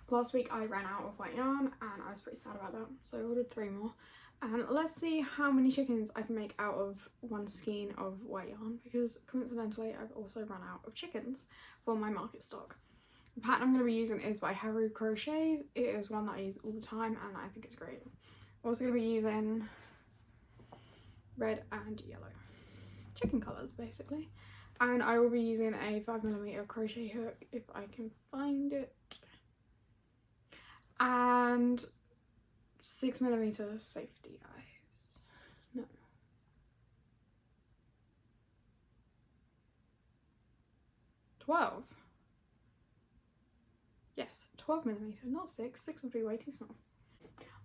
Last week I ran out of white yarn and I was pretty sad about that, so I ordered 3 more. And let's see how many chickens I can make out of 1 skein of white yarn, because coincidentally I've also run out of chickens for my market stock. The pattern I'm going to be using is by Haru Crochets. It is one that I use all the time and I think it's great. I'm also going to be using red and yellow chicken colours basically, and I will be using a 5mm crochet hook if I can find it, and 6mm safety eyes. No. $12. Yes, 12mm, not 6. 6 would be way too small.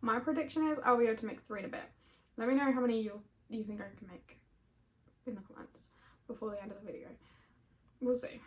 My prediction is I'll be able to make 3 in a bit. Let me know how many you think I can make in the comments before the end of the video. We'll see.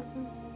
pattern.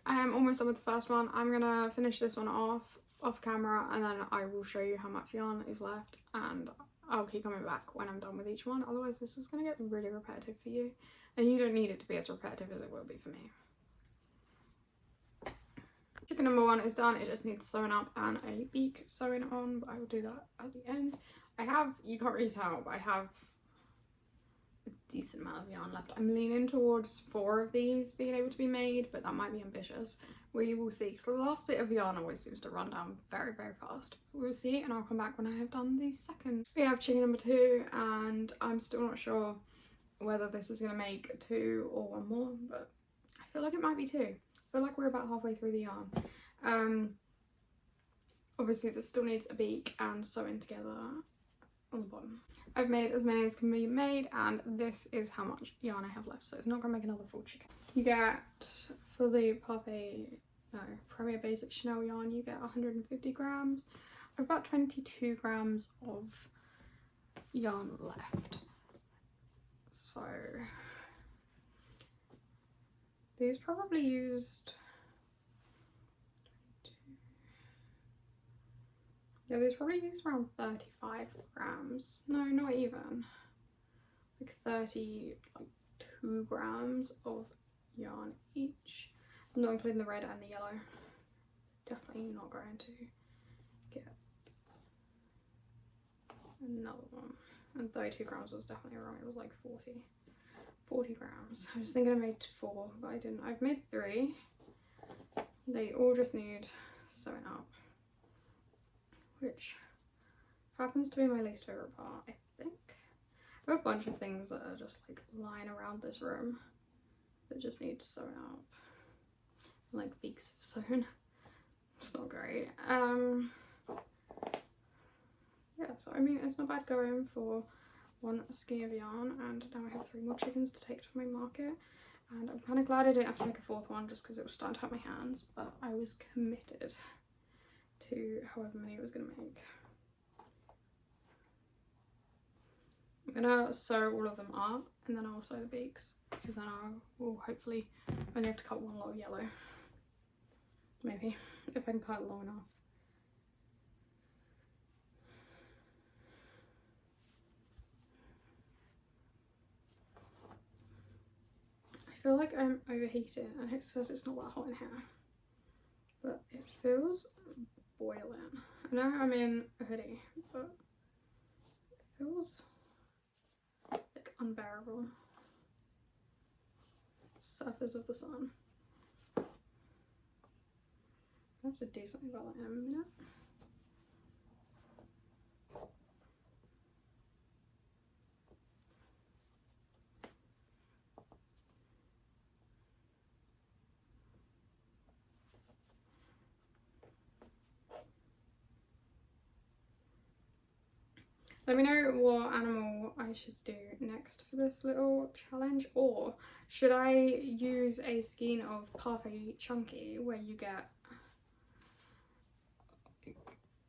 I am almost done with the first one. I'm gonna finish this one off camera, and then I will show you how much yarn is left, and I'll keep coming back when I'm done with each one. Otherwise this is gonna get really repetitive for you, and you don't need it to be as repetitive as it will be for me. Chicken number 1 is done. It just needs sewing up and a beak sewing on, but I will do that at the end. I have, you can't really tell, but I have a decent amount of yarn left. I'm leaning towards 4 of these being able to be made, but that might be ambitious. We will see, because the last bit of yarn always seems to run down very, very fast. We'll see, and I'll come back when I have done the second. We have chicken number 2, and I'm still not sure whether this is going to make 2 or 1 more, but I feel like it might be 2. I feel like we're about halfway through the yarn. Obviously this still needs a beak and sewing together on the bottom. I've made as many as can be made, and this is how much yarn I have left, so it's not going to make another full chicken. You get, for the Premier Basic Chenille yarn, you get 150 grams. I've about 22 grams of yarn left. So these probably used, yeah, these probably used around 35 grams. No, not even. Like 32 grams of yarn each. I'm not including the red and the yellow. Definitely not going to get another one. And 32 grams was definitely wrong. It was like 40 grams. I was thinking I made 4, but I didn't. I've made 3. They all just need sewing up, which happens to be my least favourite part, I think. I have a bunch of things that are just like lying around this room that just need sewing up. Like beaks sewn. It's not great. Yeah, so I mean, it's not bad going for 1 skein of yarn, and now I have 3 more chickens to take to my market, and I'm kind of glad I didn't have to make a 4th one just because it was starting to hurt my hands, but I was committed to however many it was going to make. I'm going to sew all of them up, and then I'll sew the beaks, because then I will hopefully only have to cut 1 lot of yellow. Maybe, if I can cut it long enough. I feel like I'm overheating, and it says it's not that hot in here, but it feels boiling. I know I'm in a hoodie, but it feels like unbearable. Surface of the sun. I have to do something about that in a minute. Let me know what animal I should do next for this little challenge, or should I use a skein of Parfait Chunky where you get,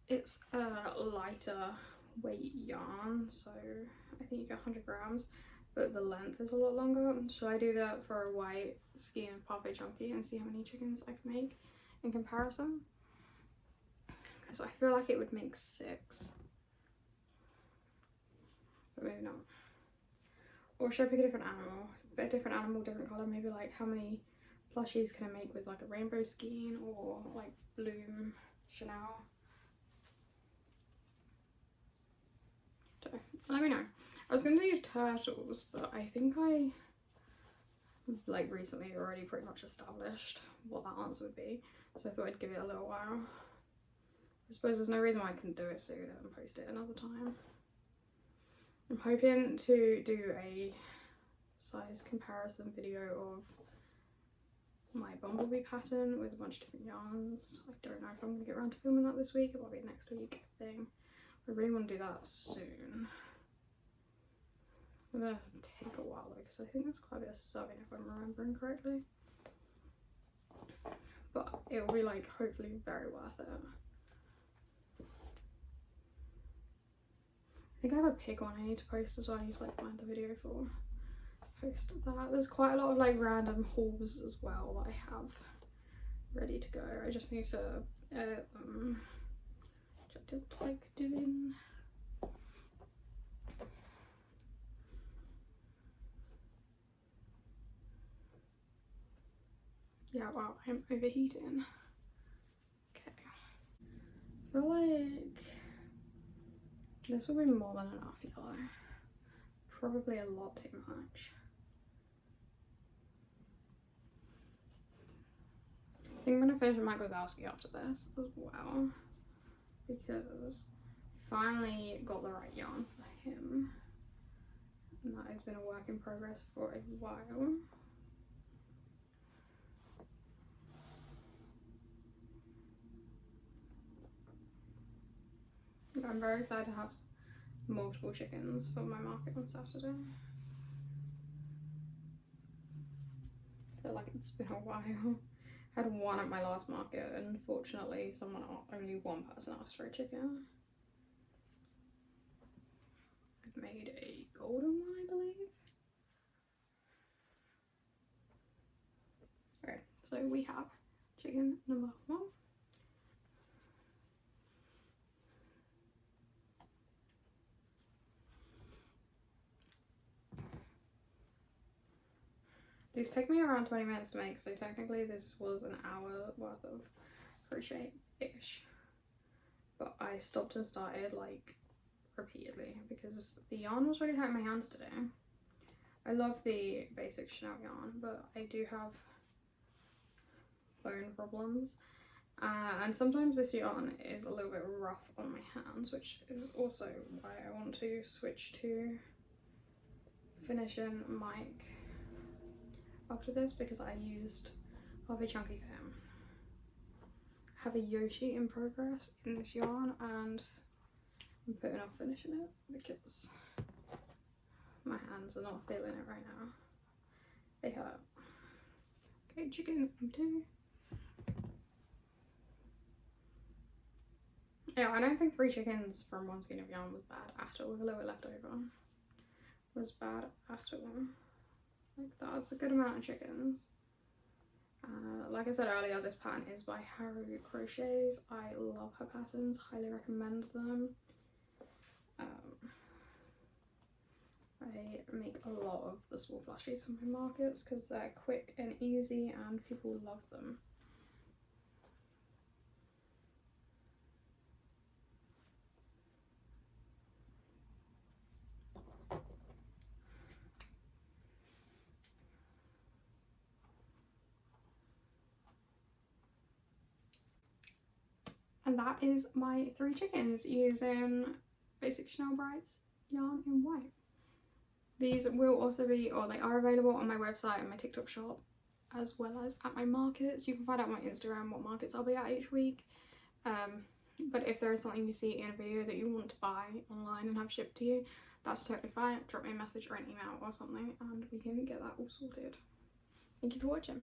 it's a lighter weight yarn, so I think you get 100 grams, but the length is a lot longer. Should I do that for a white skein of Parfait Chunky and see how many chickens I can make in comparison? Because I feel like it would make 6. But maybe not. Or should I pick a different animal? A different animal, different colour, maybe like how many plushies can I make with like a rainbow skein, or like Bloom Chanel? Don't know. Let me know. I was going to do turtles, but I think I like recently already pretty much established what that answer would be, so I thought I'd give it a little while. I suppose there's no reason why I couldn't do it sooner and post it another time. I'm hoping to do a size comparison video of my bumblebee pattern with a bunch of different yarns. I don't know if I'm going to get around to filming that this week. It might be a next week thing. I really want to do that soon. It's going to take a while though, because I think there's quite a bit of sewing if I'm remembering correctly. But it will be like hopefully very worth it. I think I have a pig one I need to post as well. I need to like find the video for post that. There's quite a lot of like random hauls as well that I have ready to go. I just need to edit them, which I don't like doing. Yeah, wow, I'm overheating. Okay. I feel like this will be more than enough yellow. Probably a lot too much. I think I'm gonna finish Mike Wazowski after this as well, because I finally got the right yarn for him, and that has been a work in progress for a while. I'm very excited to have multiple chickens for my market on Saturday. I feel like it's been a while. I had one at my last market, and unfortunately only one person asked for a chicken. I've made a golden one, I believe. Okay, so we have chicken number 1. These take me around 20 minutes to make, so technically this was an hour worth of crochet-ish. But I stopped and started like repeatedly because the yarn was really hurting my hands today. I love the basic Chenille yarn, but I do have bone problems. And sometimes this yarn is a little bit rough on my hands, which is also why I want to switch to finishing Mike after this, because I used half a chunky for him. I have a Yoshi in progress in this yarn, and I'm putting off finishing it because my hands are not feeling it right now. They hurt. Okay, chicken 2. Yeah, I don't think 3 chickens from 1 skein of yarn was bad at all. With a little bit left over was bad at all. Like, that's a good amount of chickens. Like I said earlier, this pattern is by Haru Crochets. I love her patterns, highly recommend them. I make a lot of the small plushies for my markets because they're quick and easy and people love them. And that is my 3 chickens using basic Chenille Brights yarn in white. These will also be, or they are available on my website and my TikTok shop, as well as at my markets. You can find out on my Instagram what markets I'll be at each week. But if there is something you see in a video that you want to buy online and have shipped to you, that's totally fine. Drop me a message or an email or something and we can get that all sorted. Thank you for watching.